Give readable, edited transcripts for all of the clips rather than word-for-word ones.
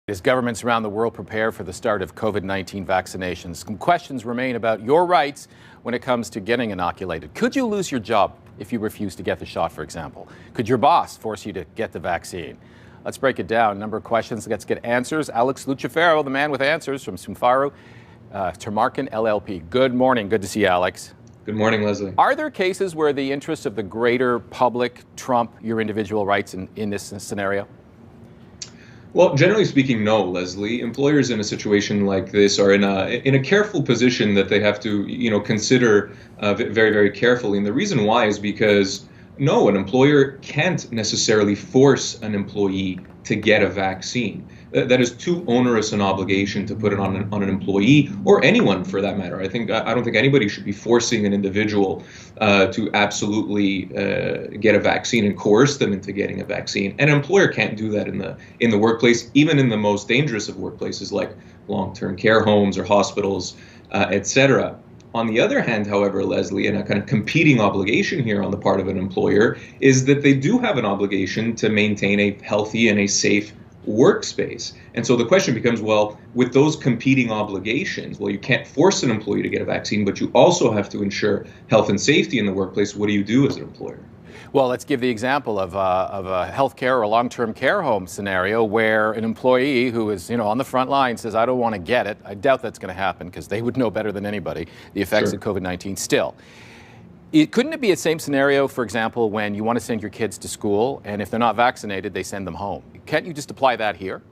As governments around the world prepare for the start of COVID-19 vaccinations, some questions remain about your rights when it comes to getting inoculated. Could you lose your job if you refuse to get the shot, for example? Could your boss force you to get the vaccine? Let's break it down. A number of questions. Let's get answers. Alex Lucifero, the man with answers from Lucifero Tamarkin LLP. Good morning. Good to see you, Alex. Good morning, Leslie. Are there cases where the interests of the greater public trump your individual rights in this scenario? Well, generally speaking, no, Leslie. Employers in a situation like this are in a careful position that they have to, consider very, very carefully. And the reason why is because, no, an employer can't necessarily force an employee to get a vaccine. That is too onerous an obligation to put it on an employee or anyone for that matter. I don't think anybody should be forcing an individual to absolutely get a vaccine and coerce them into getting a vaccine. An employer can't do that in the workplace, even in the most dangerous of workplaces like long-term care homes or hospitals, etc. On the other hand, however, Leslie, and a kind of competing obligation here on the part of an employer is that they do have an obligation to maintain a healthy and a safe workspace. And so the question becomes, well, with those competing obligations, well, you can't force an employee to get a vaccine, but you also have to ensure health and safety in the workplace. What do you do as an employer? Well, let's give the example of a healthcare or long-term care home scenario where an employee who is, on the front line says, I don't want to get it. I doubt that's going to happen because they would know better than anybody the effects of COVID-19 still. Couldn't it be the same scenario, for example, when you want to send your kids to school and if they're not vaccinated, they send them home? Can't you just apply that here?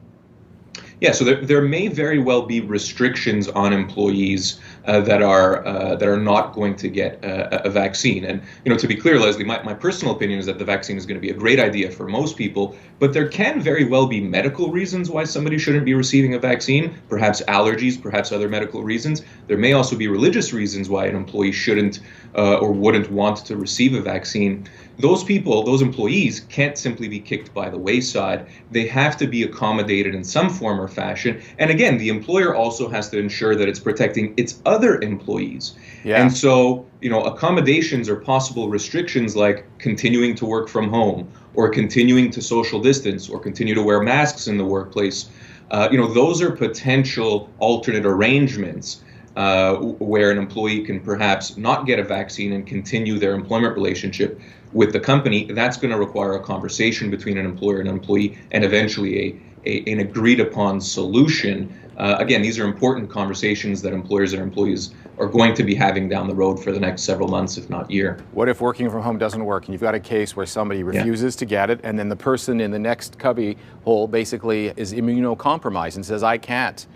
Yeah, so there may very well be restrictions on employees that are not going to get a vaccine. And to be clear, Leslie, my personal opinion is that the vaccine is going to be a great idea for most people, but there can very well be medical reasons why somebody shouldn't be receiving a vaccine, perhaps allergies, perhaps other medical reasons. There may also be religious reasons why an employee shouldn't or wouldn't want to receive a vaccine. Those people, those employees, can't simply be kicked by the wayside. They have to be accommodated in some form or fashion. And again, the employer also has to ensure that it's protecting its other employees. Yeah. And so, accommodations or possible restrictions like continuing to work from home or continuing to social distance or continue to wear masks in the workplace, those are potential alternate arrangements where an employee can perhaps not get a vaccine and continue their employment relationship with the company. That's going to require a conversation between an employer and an employee and eventually an agreed upon solution. Again, these are important conversations that employers and employees are going to be having down the road for the next several months, if not year. What if working from home doesn't work and you've got a case where somebody refuses to get it and then the person in the next cubby hole basically is immunocompromised and says, I can't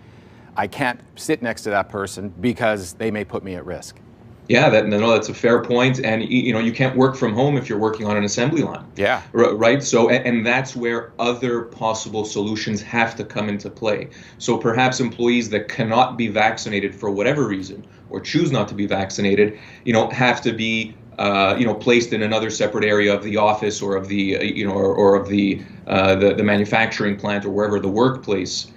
sit next to that person because they may put me at risk? Yeah, that's a fair point. And you can't work from home if you're working on an assembly line. Yeah. Right. So, and that's where other possible solutions have to come into play. So perhaps employees that cannot be vaccinated for whatever reason or choose not to be vaccinated, have to be placed in another separate area of the office or of the or of the manufacturing plant or wherever the workplace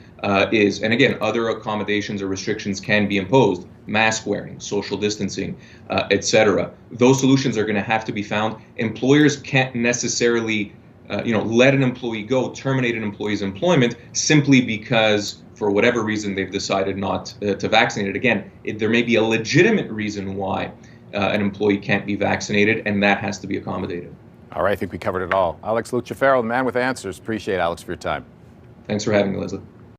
is. And again, other accommodations or restrictions can be imposed: mask wearing, social distancing, etc. Those solutions are going to have to be found. Employers can't necessarily, let an employee go, terminate an employee's employment simply because, for whatever reason, they've decided not to vaccinate it. Again, there may be a legitimate reason why an employee can't be vaccinated, and that has to be accommodated. All right, I think we covered it all. Alex Lucifero, the man with answers. Appreciate it, Alex, for your time. Thanks for having me, Leslie.